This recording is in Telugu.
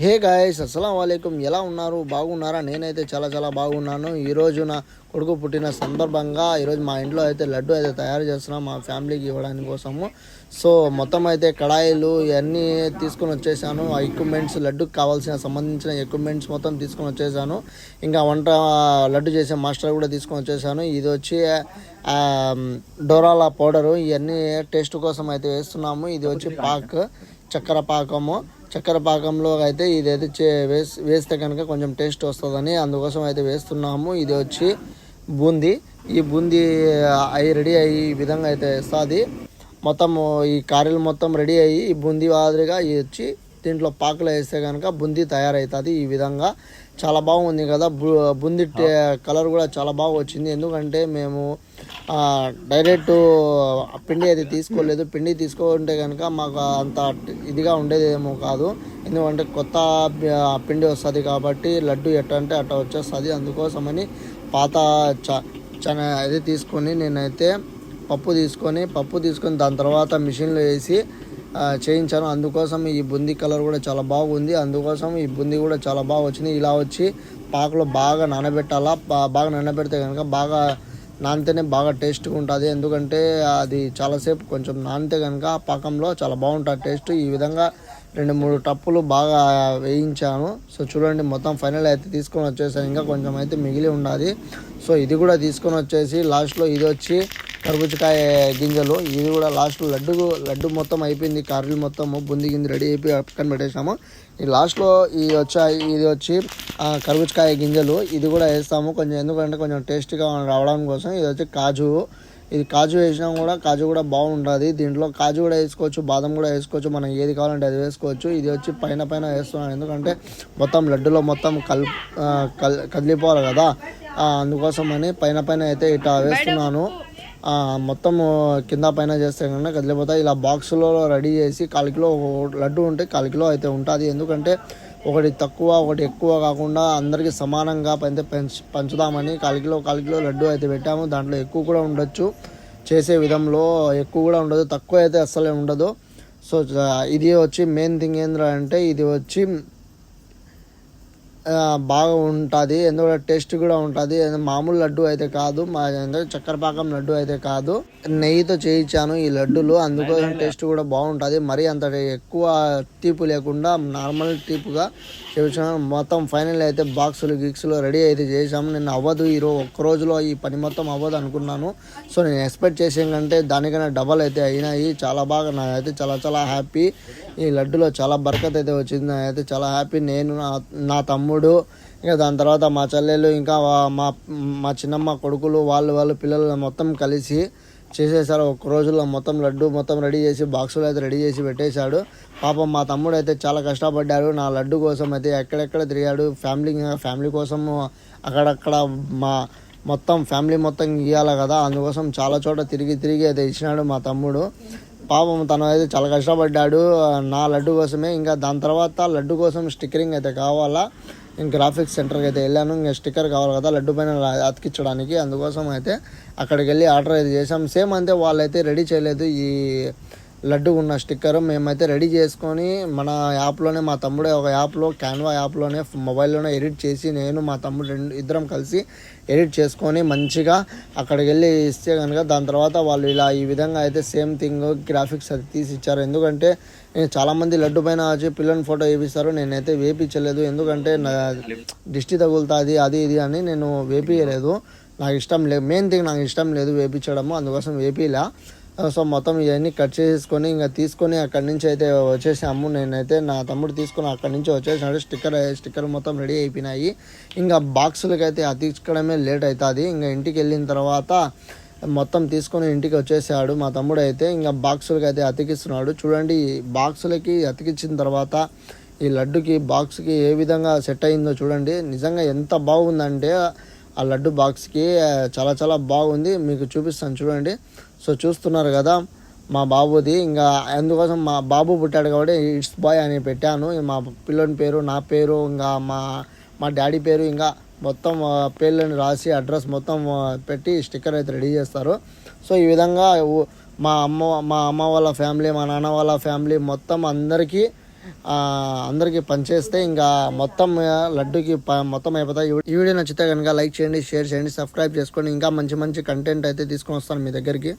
హే గాయ్స్, అస్సలం వాలేకుమ్. ఎలా ఉన్నారు? బాగున్నారా? నేనైతే చాలా చాలా బాగున్నాను. ఈరోజు నా కొడుకు పుట్టిన సందర్భంగా ఈరోజు మా ఇంట్లో అయితే లడ్డు అయితే తయారు చేస్తున్నాం మా ఫ్యామిలీకి ఇవ్వడానికి కోసము. సో మొత్తం అయితే కడాయిలు ఇవన్నీ తీసుకొని వచ్చేసాను. ఆ ఎక్విప్మెంట్స్, లడ్డుకు కావాల్సిన సంబంధించిన ఎక్విప్మెంట్స్ మొత్తం తీసుకొని వచ్చేసాను. ఇంకా వంట లడ్డు చేసే మాస్టర్ కూడా తీసుకొని వచ్చేసాను. ఇది వచ్చి డోరాల పౌడరు, ఇవన్నీ టేస్ట్ కోసం అయితే వేస్తున్నాము. ఇది వచ్చి చక్కెర పాకము. చక్కెర పాకంలో అయితే ఇదైతే వేస్తే కనుక కొంచెం టేస్ట్ వస్తుందని అందుకోసం అయితే వేస్తున్నాము. ఇది వచ్చి బూందీ. ఈ బూందీ రెడీ అయ్యి ఈ విధంగా అయితే వేస్తుంది. మొత్తం ఈ కారీలు మొత్తం రెడీ అయ్యి ఈ బూందీ మాదిరిగా వచ్చి దీంట్లో పాకలో వేస్తే కనుక బూందీ తయారవుతుంది. ఈ విధంగా చాలా బాగుంది కదా. బూందీ కలర్ కూడా చాలా బాగా వచ్చింది. ఎందుకంటే మేము డైరెక్ట్ పిండి అయితే తీసుకోలేదు. పిండి తీసుకుంటే కనుక మాకు అంత ఇదిగా ఉండేదేమో కాదు. ఎందుకంటే కొత్త పిండి వస్తుంది కాబట్టి లడ్డు ఎట్టంటే అట్ట వచ్చేస్తుంది. అందుకోసమని పాత అది తీసుకొని నేనైతే పప్పు తీసుకొని దాని తర్వాత మిషన్లో వేసి చేయించాను. అందుకోసం ఈ బూందీ కలర్ కూడా చాలా బాగుంది. అందుకోసం ఈ బూందీ కూడా చాలా బాగా వచ్చింది. ఇలా వచ్చి పాకలో బాగా నానబెట్టాలా. బాగా నానబెడితే కనుక బాగా నానితేనే బాగా టేస్ట్గా ఉంటుంది. ఎందుకంటే అది చాలాసేపు కొంచెం నానితే కనుక పాకంలో చాలా బాగుంటుంది టేస్ట్. ఈ విధంగా 2-3 టప్పులు బాగా వేయించాను. సో చూడండి, మొత్తం ఫైనల్ అయితే తీసుకొని వచ్చేసాను. ఇంకా కొంచెం అయితే మిగిలి ఉండాలి. సో ఇది కూడా తీసుకొని వచ్చేసి లాస్ట్లో ఇది వచ్చి కర్బూజకాయ గింజలు. ఇది కూడా లాస్ట్లో లడ్డు మొత్తం అయిపోయింది. కారీలు మొత్తము బూందీ గింజ రెడీ అయిపోయి పక్కన పెట్టేసాము. ఈ లాస్ట్లో ఇది వచ్చి కర్బూజకాయ గింజలు. ఇది కూడా వేస్తాము కొంచెం, ఎందుకంటే కొంచెం టేస్ట్గా రావడం కోసం. ఇది వచ్చి కాజు. ఇది కాజు వేసినా కూడా కాజు కూడా బాగుంటుంది. దీంట్లో కాజు కూడా వేసుకోవచ్చు, బాదం కూడా వేసుకోవచ్చు, మనం ఏది కావాలంటే అది వేసుకోవచ్చు. ఇది వచ్చి పైన వేస్తున్నాను, ఎందుకంటే మొత్తం లడ్డులో మొత్తం కదిలిపోవాలి కదా. అందుకోసమని పైన అయితే ఇట్లా వేస్తున్నాను. మొత్తం కింద పైన చేస్తే కనుక కదిలిపోతాయి. ఇలా బాక్సులో రెడీ చేసి 1/4 కిలో లడ్డు ఉంటే 1/4 కిలో అయితే ఉంటుంది. ఎందుకంటే ఒకటి తక్కువ ఒకటి ఎక్కువ కాకుండా అందరికీ సమానంగా పంచుదామని 1/4 కిలో లడ్డు అయితే పెట్టాము. దాంట్లో ఎక్కువ కూడా ఉండొచ్చు, చేసే విధంలో ఎక్కువ కూడా ఉండదు, తక్కువ అయితే అస్సలే ఉండదు. సో ఇది వచ్చి మెయిన్ థింగ్ ఏంటంటే ఇది వచ్చి బాగా ఉంటుంది. ఎందుకంటే టేస్ట్ కూడా ఉంటుంది. మామూలు లడ్డు అయితే కాదు, చక్కెర పాకం లడ్డు అయితే కాదు. నెయ్యితో చేయించాను ఈ లడ్డులు, అందుకోసం టేస్ట్ కూడా బాగుంటుంది. మరీ అంత ఎక్కువ తీపు లేకుండా నార్మల్ తీపుగా చేయించాను. మొత్తం ఫైనల్ అయితే బాక్సులు రెడీ అయితే చేసాము. నేను అవ్వదు ఒక్క రోజులో ఈ పని మొత్తం అవ్వదు అనుకున్నాను. సో నేను ఎక్స్పెక్ట్ చేసే కంటే దానికన్నా డబల్ అయితే అయినాయి. చాలా బాగా నాకైతే చాలా చాలా హ్యాపీ. ఈ లడ్డులో చాలా బరకత్ అయితే వచ్చింది. నాకైతే చాలా హ్యాపీ. నేను నా తమ్ముడు, ఇంకా దాని తర్వాత మా చెల్లెలు, ఇంకా మా చిన్నమ్మ కొడుకులు, వాళ్ళు పిల్లలు మొత్తం కలిసి చేసేసారు. ఒక్క రోజుల్లో మొత్తం లడ్డు మొత్తం రెడీ చేసి బాక్సులు అయితే రెడీ చేసి పెట్టేశాడు. పాపం మా తమ్ముడు అయితే చాలా కష్టపడ్డాడు. నా లడ్డు కోసం అయితే ఎక్కడెక్కడ తిరిగాడు. ఫ్యామిలీ కోసము అక్కడక్కడ మొత్తం ఫ్యామిలీ మొత్తం ఇవ్వాలి కదా, అందుకోసం చాలా చోట తిరిగి అయితే ఇచ్చినాడు మా తమ్ముడు. పాపం తను అయితే చాలా కష్టపడ్డాడు నా లడ్డు కోసమే. ఇంకా దాని తర్వాత లడ్డు కోసం స్టిక్కరింగ్ అయితే కావాలా, గ్రాఫిక్స్ సెంటర్కి అయితే వెళ్ళాను. ఇంకా స్టిక్కర్ కావాలి కదా లడ్డు పైన అతికించడానికి, అందుకోసం అయితే అక్కడికి వెళ్ళి ఆర్డర్ అయితే చేసాం. సేమ్ అంతే, వాళ్ళైతే రెడీ చేయలేదు ఈ లడ్డు ఉన్న స్టిక్కర్. మేమైతే రెడీ చేసుకొని మన యాప్లోనే, మా తమ్ముడే ఒక యాప్లో, క్యాన్వా యాప్లోనే మొబైల్లోనే ఎడిట్ చేసి నేను మా తమ్ముడు ఇద్దరం కలిసి ఎడిట్ చేసుకొని మంచిగా అక్కడికి వెళ్ళి ఇస్తే కనుక దాని తర్వాత వాళ్ళు ఇలా ఈ విధంగా అయితే సేమ్ థింగ్ గ్రాఫిక్స్ అది తీసి ఇచ్చారు. ఎందుకంటే నేను చాలామంది లడ్డు పైన వచ్చి పిల్లని ఫోటో వేపిస్తారు, నేనైతే వేపించలేదు. ఎందుకంటే నా దిష్టి తగులుతుంది అది ఇది అని నేను వేపించలేదు. నాకు ఇష్టం లేదు, మెయిన్ థింగ్ నాకు ఇష్టం లేదు వేపించడము, అందుకోసం వేపిలా. సో మొత్తం ఇవన్నీ కట్ చేసుకొని ఇంకా తీసుకొని అక్కడి నుంచి అయితే వచ్చేసాము. నేనైతే నా తమ్ముడు తీసుకొని అక్కడి నుంచి వచ్చేసినాడు. స్టిక్కర్ మొత్తం రెడీ అయిపోయినాయి. ఇంకా బాక్సులకి అయితే అతికించడమే లేట్ అవుతుంది. ఇంకా ఇంటికి వెళ్ళిన తర్వాత మొత్తం తీసుకొని ఇంటికి వచ్చేసాడు మా తమ్ముడు అయితే. ఇంకా బాక్సులకి అయితే అతికిస్తున్నాడు. చూడండి, బాక్సులకి అతికించిన తర్వాత ఈ లడ్డుకి బాక్స్కి ఏ విధంగా సెట్ అయిందో చూడండి. నిజంగా ఎంత బాగుందంటే ఆ లడ్డు బాక్స్కి చాలా చాలా బాగుంది. మీకు చూపిస్తాను చూడండి. సో చూస్తున్నారు కదా మా బాబుది. ఇంకా అందుకోసం మా బాబు పుట్టాడు కాబట్టి ఇట్స్ బాయ్ అని పెట్టాను. మా పిల్లోని పేరు, నా పేరు, ఇంకా మా డాడీ పేరు, ఇంకా మొత్తం పేర్లను రాసి అడ్రస్ మొత్తం పెట్టి స్టిక్కర్ అయితే రెడీ చేస్తారు. సో ఈ విధంగా మా అమ్మ వాళ్ళ ఫ్యామిలీ, మా నాన్న వాళ్ళ ఫ్యామిలీ మొత్తం అందరికీ అందరికీ పనిచేస్తే ఇంకా మొత్తం లడ్డుకి మొత్తం అయిపోతాయి. ఈ వీడియో నచ్చితే కనుక లైక్ చేయండి, షేర్ చేయండి, సబ్స్క్రైబ్ చేసుకోండి. ఇంకా మంచి మంచి కంటెంట్ అయితే తీసుకొని వస్తాను మీ దగ్గరికి.